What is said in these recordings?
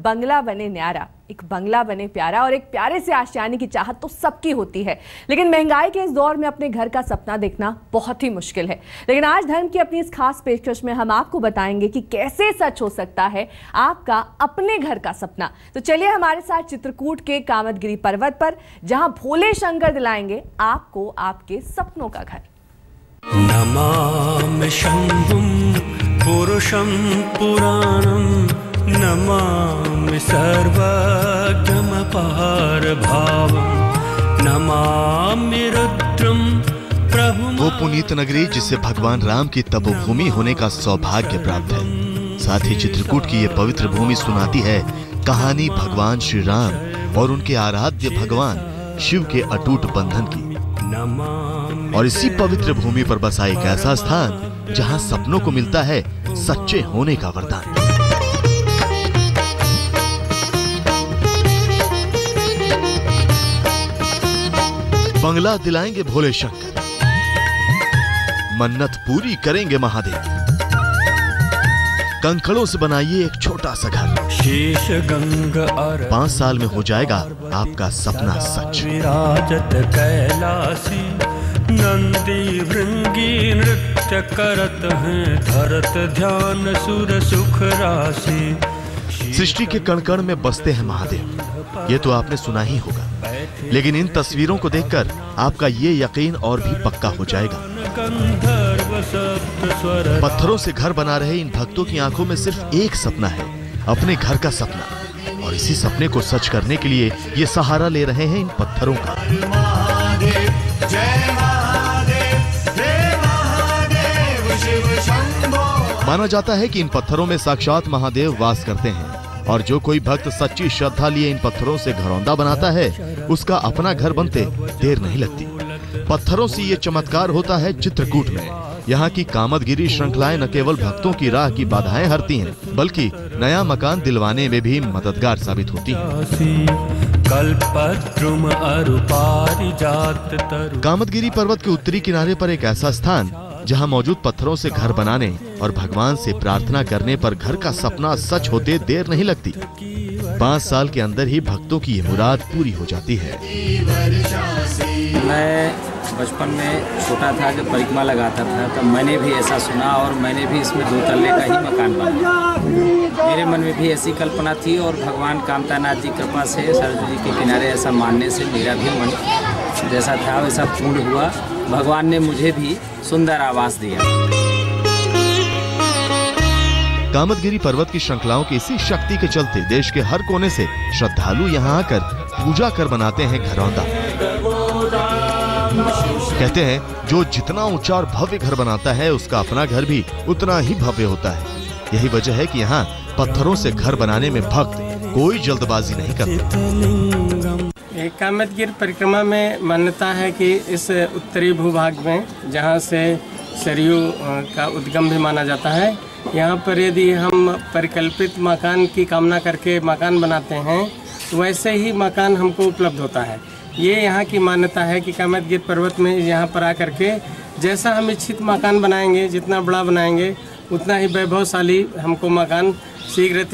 बंगला बने न्यारा, एक बंगला बने प्यारा और एक प्यारे से आशियाने की चाहत तो सबकी होती है, लेकिन महंगाई के इस दौर में अपने घर का सपना देखना बहुत ही मुश्किल है। लेकिन आज धर्म की अपनी इस खास पेशकश में हम आपको बताएंगे कि कैसे सच हो सकता है आपका अपने घर का सपना। तो चलिए हमारे साथ चित्रकूट के कामदगिरी पर्वत पर, जहां भोले शंकर दिलाएंगे आपको आपके सपनों का घर। नमामि शंभुं पुरुषं पुराणं, नमामि सर्वज्ञमपार भावं, नमामि रुद्रं प्रभु। वो पुनीत नगरी जिसे भगवान राम की तपोभूमि होने का सौभाग्य प्राप्त है। साथ ही चित्रकूट की ये पवित्र भूमि सुनाती है कहानी भगवान श्री राम और उनके आराध्य भगवान शिव के अटूट बंधन की। और इसी पवित्र भूमि पर बसा एक ऐसा स्थान जहां सपनों को मिलता है सच्चे होने का वरदान। बंगला दिलाएंगे भोले शंकर, मन्नत पूरी करेंगे महादेव। कंकड़ों से बनाइए एक छोटा सा घर, शेष गंगा 5 साल में हो जाएगा आपका सपना सच। विराजत कैलासी, नंदी भृंगी नृत्य करत हैं, धरत ध्यान सुर सुख राशि। सृष्टि के कण कण में बसते हैं महादेव, ये तो आपने सुना ही होगा, लेकिन इन तस्वीरों को देखकर आपका ये यकीन और भी पक्का हो जाएगा। पत्थरों से घर बना रहे इन भक्तों की आंखों में सिर्फ एक सपना है, अपने घर का सपना। और इसी सपने को सच करने के लिए ये सहारा ले रहे हैं इन पत्थरों का। माना जाता है कि इन पत्थरों में साक्षात महादेव वास करते हैं, और जो कोई भक्त सच्ची श्रद्धा लिए इन पत्थरों से घरौंदा बनाता है, उसका अपना घर बनते देर नहीं लगती। पत्थरों से ये चमत्कार होता है चित्रकूट में। यहाँ की कामदगिरी श्रृंखलाएं न केवल भक्तों की राह की बाधाएं हरती हैं, बल्कि नया मकान दिलवाने में भी मददगार साबित होती हैं। कामदगिरी पर्वत के उत्तरी किनारे पर एक ऐसा स्थान जहां मौजूद पत्थरों से घर बनाने और भगवान से प्रार्थना करने पर घर का सपना सच होते देर नहीं लगती। 5 साल के अंदर ही भक्तों की ये मुराद पूरी हो जाती है। मैं बचपन में छोटा था, जब परिक्रमा लगाता था, तब मैंने भी ऐसा सुना और मैंने भी इसमें 2 तल्ले का ही मकान बनाया। मेरे मन में भी ऐसी कल्पना थी और भगवान कामतानाथ जी कृपा से सरस्वती के किनारे ऐसा मानने से मेरा भी मन जैसा था वैसा पूर्ण हुआ। भगवान ने मुझे भी सुंदर आवास दिया। कामदगिरी पर्वत की श्रृंखलाओं की इसी शक्ति के चलते देश के हर कोने से श्रद्धालु यहाँ आकर पूजा कर बनाते हैं घरौंदा। कहते हैं जो जितना ऊंचा और भव्य घर बनाता है, उसका अपना घर भी उतना ही भव्य होता है। यही वजह है कि यहाँ पत्थरों से घर बनाने में भक्त कोई जल्दबाजी नहीं करते। कामदगिरी परिक्रमा में मान्यता है कि इस उत्तरी भूभाग में, जहाँ से सरयू का उद्गम भी माना जाता है, यहाँ पर यदि हम परिकल्पित मकान की कामना करके मकान बनाते हैं, वैसे ही मकान हमको उपलब्ध होता है। ये यहाँ की मान्यता है कि कामदगिरी पर्वत में यहाँ पर आकर के जैसा हम इच्छित मकान बनाएंगे, जितना बड़ा बनाएंगे, उतना ही वैभवशाली हमको मकान शीघ्र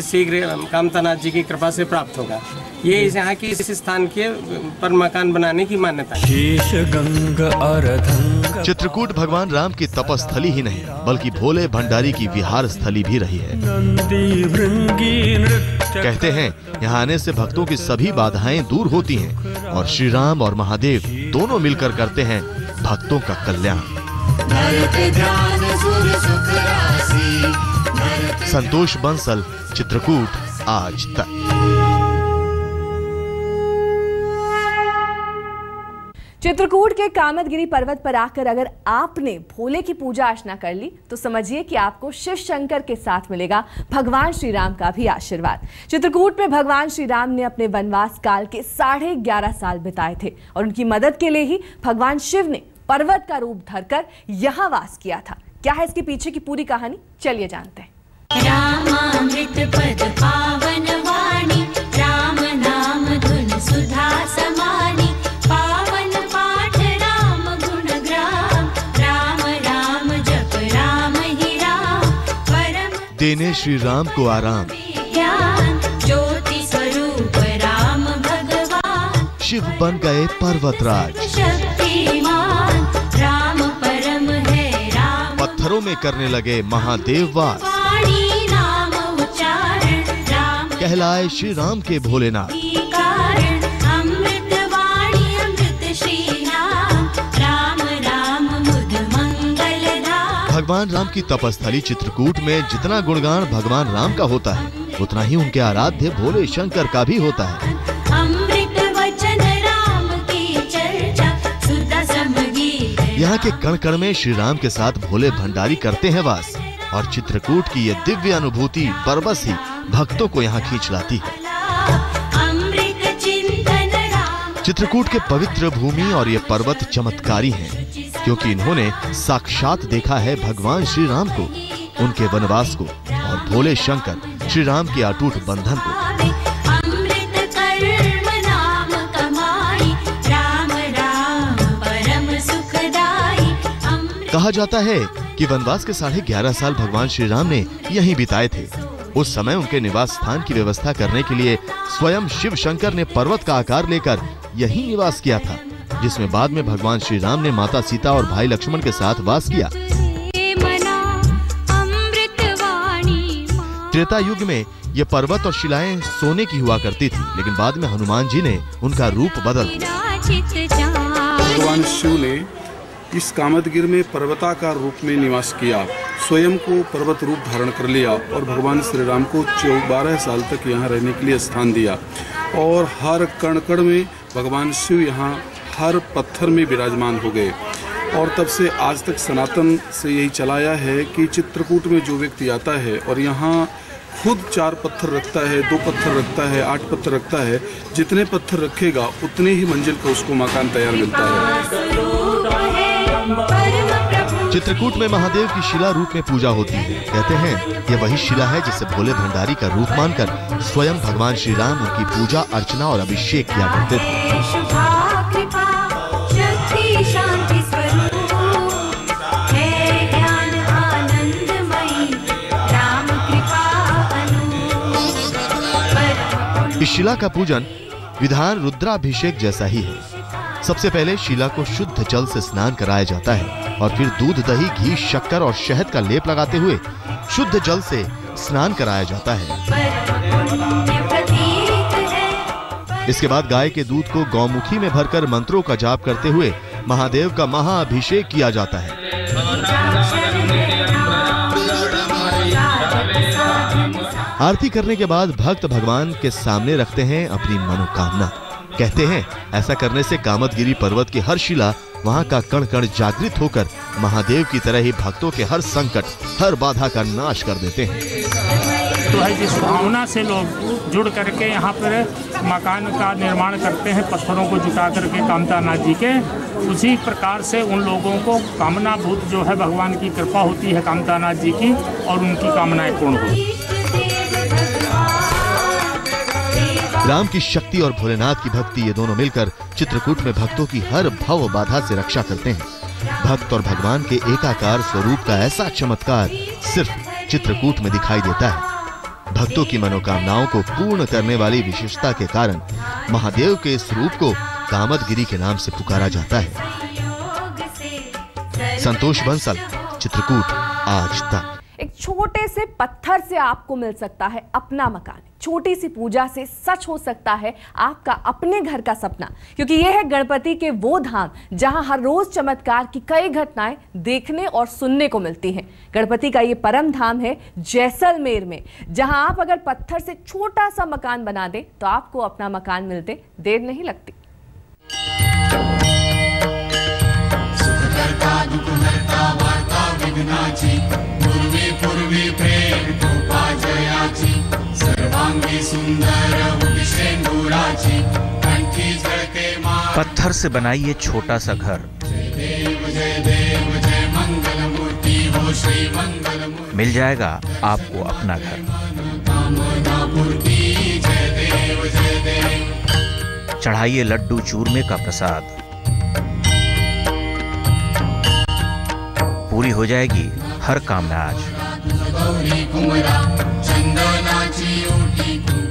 कामतानाथ जी की कृपा से प्राप्त होगा। ये यहाँ की इस स्थान के पर मकान बनाने की मान्यता है। चित्रकूट भगवान राम की तपस्थली ही नहीं, बल्कि भोले भंडारी की विहार स्थली भी रही है। कहते हैं यहाँ आने से भक्तों की सभी बाधाएं दूर होती हैं और श्री राम और महादेव दोनों मिलकर करते हैं भक्तों का कल्याण। संतोष बंसल, चित्रकूट आज तक। चित्रकूट के कामदगिरी पर्वत पर आकर अगर आपने भोले की पूजा अर्चना कर ली, तो समझिए कि आपको शिव शंकर के साथ मिलेगा भगवान श्री राम का भी आशीर्वाद। चित्रकूट में भगवान श्री राम ने अपने वनवास काल के 11.5 साल बिताए थे और उनकी मदद के लिए ही भगवान शिव ने पर्वत का रूप धरकर यहाँ वास किया था। क्या है इसके पीछे की पूरी कहानी, चलिए जानते हैं। रामामृत पद पावन वाणी, राम नाम धुन सुधा समानी, पावन पाठ राम गुण ग्राम, राम राम जप राम ही राम, परम देने श्री राम को आराम, ज्ञान ज्योत शिव बन गए पर्वतराज। शक्तिमान राम परम है राम। पत्थरों में करने लगे महादेव वास। वाणी नाम उच्चारण राम कहलाए श्री राम के भोलेनाथ। कारण अमृत वाणी अमृत श्री राम राम राम मुद मंगल धाम। भगवान राम की तपस्थली चित्रकूट में जितना गुणगान भगवान राम का होता है, उतना ही उनके आराध्य भोले शंकर का भी होता है। अमृत वचन राम की चर्चा सुधा समगीत। यहाँ के कण कण में श्री राम के साथ भोले भंडारी करते हैं वास, और चित्रकूट की ये दिव्य अनुभूति बरबस ही भक्तों को यहाँ खींच लाती है। अमृत चिंतन राम। चित्रकूट के पवित्र भूमि और ये पर्वत चमत्कारी हैं, क्योंकि इन्होंने साक्षात देखा है भगवान श्री राम को, उनके वनवास को और भोले शंकर श्री राम के अटूट बंधन को। अमृत कर्म नाम कमाई राम राम परम सुखदाई। कहा जाता है कि वनवास के 11.5 साल भगवान श्री राम ने यहीं बिताए थे। उस समय उनके निवास स्थान की व्यवस्था करने के लिए स्वयं शिव शंकर ने पर्वत का आकार लेकर यहीं निवास किया था, जिसमें बाद में भगवान श्री राम ने माता सीता और भाई लक्ष्मण के साथ वास किया। त्रेता युग में ये पर्वत और शिलाएं सोने की हुआ करती थी, लेकिन बाद में हनुमान जी ने उनका रूप बदल दिया। भगवान शिव ने इस कामदगिर में पर्वताकार रूप में निवास किया, स्वयं को पर्वत रूप धारण कर लिया और भगवान श्री राम को 12 साल तक यहाँ रहने के लिए स्थान दिया। और हर कण कण में भगवान शिव यहाँ हर पत्थर में विराजमान हो गए। और तब से आज तक सनातन से यही चलाया है कि चित्रकूट में जो व्यक्ति आता है और यहाँ खुद 4 पत्थर रखता है, 2 पत्थर रखता है, 8 पत्थर रखता है, जितने पत्थर रखेगा उतने ही मंजिल का उसको मकान तैयार मिलता है। चित्रकूट में महादेव की शिला रूप में पूजा होती है। कहते हैं ये वही शिला है जिसे भोले भंडारी का रूप मानकर स्वयं भगवान श्री राम उनकी पूजा अर्चना और अभिषेक किया करते थे। इस शिला का पूजन विधान रुद्राभिषेक जैसा ही है। सबसे पहले शिला को शुद्ध जल से स्नान कराया जाता है और फिर दूध, दही, घी, शक्कर और शहद का लेप लगाते हुए शुद्ध जल से स्नान कराया जाता है। इसके बाद गाय के दूध को गौमुखी में भरकर मंत्रों का जाप करते हुए महादेव का महाअभिषेक किया जाता है। आरती करने के बाद भक्त भगवान के सामने रखते हैं अपनी मनोकामना। कहते हैं ऐसा करने से कामदगिरी पर्वत की हर शिला, वहाँ का कण कण जागृत होकर महादेव की तरह ही भक्तों के हर संकट, हर बाधा का नाश कर देते हैं। तो है जिस भावना से लोग जुड़ करके यहाँ पर मकान का निर्माण करते हैं, पत्थरों को जुटा करके कामतानाथ जी के, उसी प्रकार से उन लोगों को कामना भूत जो है भगवान की कृपा होती है कामतानाथ जी की, और उनकी कामनाएं पूर्ण होती है। राम की शक्ति और भोलेनाथ की भक्ति, ये दोनों मिलकर चित्रकूट में भक्तों की हर भव बाधा से रक्षा करते हैं। भक्त और भगवान के एकाकार स्वरूप का ऐसा चमत्कार सिर्फ चित्रकूट में दिखाई देता है। भक्तों की मनोकामनाओं को पूर्ण करने वाली विशेषता के कारण महादेव के इस रूप को कामदगिरी के नाम से पुकारा जाता है। संतोष बंसल, चित्रकूट आज तक। एक छोटे से पत्थर से आपको मिल सकता है अपना मकान, छोटी सी पूजा से सच हो सकता है आपका अपने घर का सपना, क्योंकि यह है गणपति के वो धाम जहां हर रोज चमत्कार की कई घटनाएं देखने और सुनने को मिलती हैं। गणपति का ये परम धाम है जैसलमेर में, जहां आप अगर पत्थर से छोटा सा मकान बना दें तो आपको अपना मकान मिलते देर नहीं लगती। पत्थर से बनाई ये छोटा सा घर मिल जाएगा आपको अपना घर। चढ़ाइए लड्डू चूरमे का प्रसाद, पूरी हो जाएगी हर कामना आज।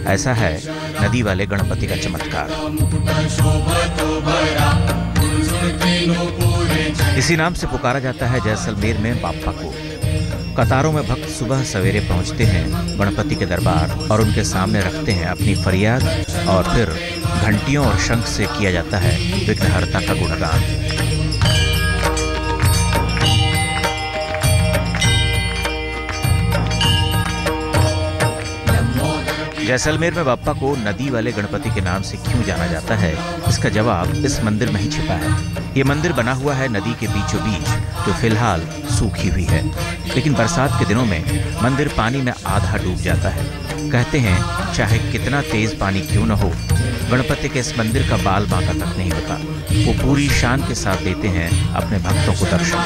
ऐसा है नदी वाले गणपति का चमत्कार। इसी नाम से पुकारा जाता है जैसलमेर में बाप्पा को। कतारों में भक्त सुबह सवेरे पहुंचते हैं गणपति के दरबार और उनके सामने रखते हैं अपनी फरियाद, और फिर घंटियों और शंख से किया जाता है विघ्नहर्ता का गुणगान। जैसलमेर में बाप्पा को नदी वाले गणपति के नाम से क्यों जाना जाता है, इसका जवाब इस मंदिर में ही छिपा है। ये मंदिर बना हुआ है नदी के बीचों बीच, जो फिलहाल सूखी हुई है, लेकिन बरसात के दिनों में मंदिर पानी में आधा डूब जाता है। कहते हैं चाहे कितना तेज पानी क्यों न हो, गणपति के इस मंदिर का बाल बांका तक नहीं होता। वो पूरी शान के साथ देते हैं अपने भक्तों को दर्शन।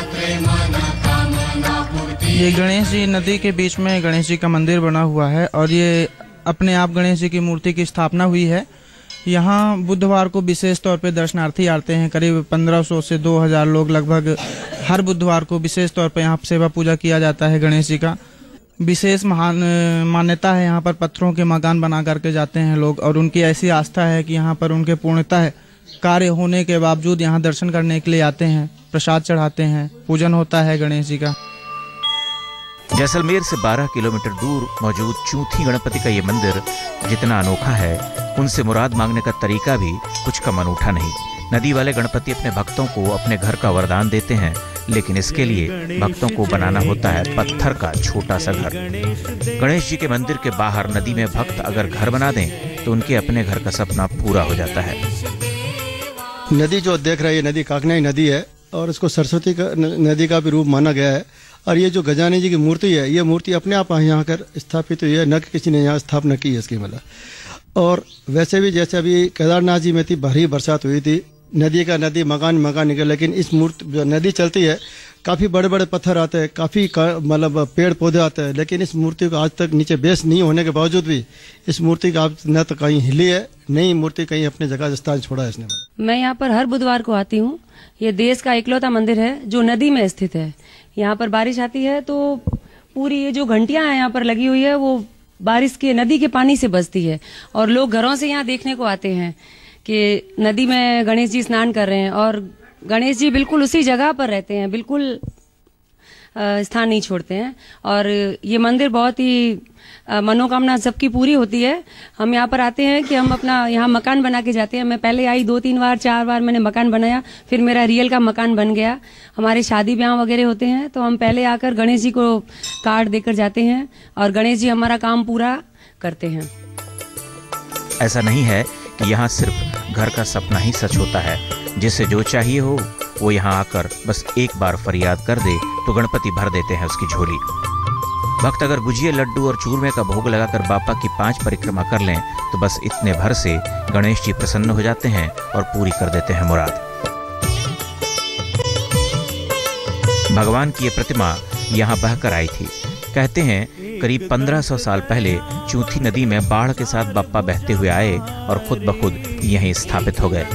ये गणेश जी नदी के बीच में गणेश जी का मंदिर बना हुआ है और ये अपने आप गणेश जी की मूर्ति की स्थापना हुई है। यहाँ बुधवार को विशेष तौर पे दर्शनार्थी आते हैं। करीब 1500 से 2000 लोग लगभग हर बुधवार को विशेष तौर पे यहाँ सेवा पूजा किया जाता है गणेश जी का। विशेष महान मान्यता है, यहाँ पर पत्थरों के मकान बना करके जाते हैं लोग, और उनकी ऐसी आस्था है कि यहाँ पर उनके पूर्णतः कार्य होने के बावजूद यहाँ दर्शन करने के लिए आते हैं, प्रसाद चढ़ाते हैं, पूजन होता है गणेश जी का। जैसलमेर से 12 किलोमीटर दूर मौजूद चूथी गणपति का ये मंदिर जितना अनोखा है, उनसे मुराद मांगने का तरीका भी कुछ कम अनूठा नहीं। नदी वाले गणपति अपने भक्तों को अपने घर का वरदान देते हैं, लेकिन इसके लिए भक्तों को बनाना होता है पत्थर का छोटा सा घर। गणेश जी के मंदिर के बाहर नदी में भक्त अगर घर बना दें तो उनके अपने घर का सपना पूरा हो जाता है। नदी जो देख रहे हैं, नदी काकनाई नदी है और इसको सरस्वती का नदी का भी रूप माना गया है। और ये जो गजानन जी की मूर्ति है, ये मूर्ति अपने आप यहाँ कर स्थापित हुई है, न कि किसी ने यहाँ स्थापना की है इसकी मतलब। और वैसे भी जैसे अभी केदारनाथ जी में थी भारी बरसात हुई थी, नदी मकान निकले, लेकिन इस मूर्ति जो नदी चलती है काफ़ी बड़े बड़े पत्थर आते हैं, काफ़ी मतलब पेड़ पौधे आते हैं, लेकिन इस मूर्ति को आज तक नीचे बेस नहीं होने के बावजूद भी इस मूर्ति का न तो कहीं हिली है, नई मूर्ति कहीं अपनी जगह स्थान छोड़ा है इसने। मैं यहाँ पर हर बुधवार को आती हूँ। ये देश का इकलौता मंदिर है जो नदी में स्थित है। यहाँ पर बारिश आती है तो पूरी ये जो घंटियां हैं यहाँ पर लगी हुई है, वो बारिश के नदी के पानी से बजती है, और लोग घरों से यहाँ देखने को आते हैं कि नदी में गणेश जी स्नान कर रहे हैं, और गणेश जी बिल्कुल उसी जगह पर रहते हैं, बिल्कुल स्थान नहीं छोड़ते हैं। और ये मंदिर बहुत ही मनोकामना सबकी पूरी होती है। हम यहाँ पर आते हैं कि हम अपना यहाँ मकान बना के जाते हैं। मैं पहले आई 2-3 बार 4 बार मैंने मकान बनाया, फिर मेरा रियल का मकान बन गया। हमारे शादी ब्याह वगैरह होते हैं तो हम पहले आकर गणेश जी को कार्ड देकर जाते हैं और गणेश जी हमारा काम पूरा करते हैं। ऐसा नहीं है कि यहाँ सिर्फ घर का सपना ही सच होता है। जिसे जो चाहिए हो वो यहाँ आकर बस एक बार फरियाद कर दे तो गणपति भर देते हैं उसकी झोली। भक्त अगर गुजिया, लड्डू और चूरमे का भोग लगाकर बापा की 5 परिक्रमा कर लें तो बस इतने भर से गणेश जी प्रसन्न हो जाते हैं और पूरी कर देते हैं मुराद। भगवान की ये प्रतिमा यहाँ बहकर आई थी। कहते हैं करीब 1500 साल पहले चूथी नदी में बाढ़ के साथ बाप्पा बहते हुए आए और खुद ब खुद यहीं स्थापित हो गए।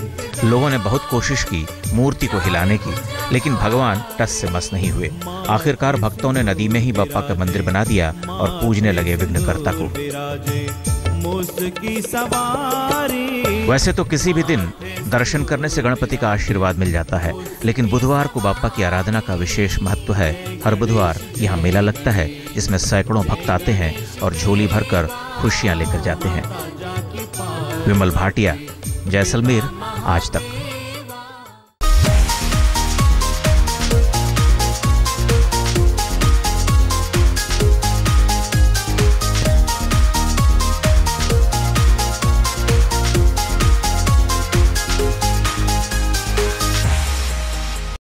लोगों ने बहुत कोशिश की मूर्ति को हिलाने की, लेकिन भगवान टस से मस नहीं हुए। आखिरकार भक्तों ने नदी में ही बाप्पा का मंदिर बना दिया और पूजने लगे विघ्नकर्ता को। वैसे तो किसी भी दिन दर्शन करने से गणपति का आशीर्वाद मिल जाता है, लेकिन बुधवार को बाप्पा की आराधना का विशेष महत्व है। हर बुधवार यहाँ मेला लगता है जिसमें सैकड़ों भक्त आते हैं और झोली भरकर खुशियां लेकर जाते हैं। विमल भाटिया, जैसलमेर, आज तक।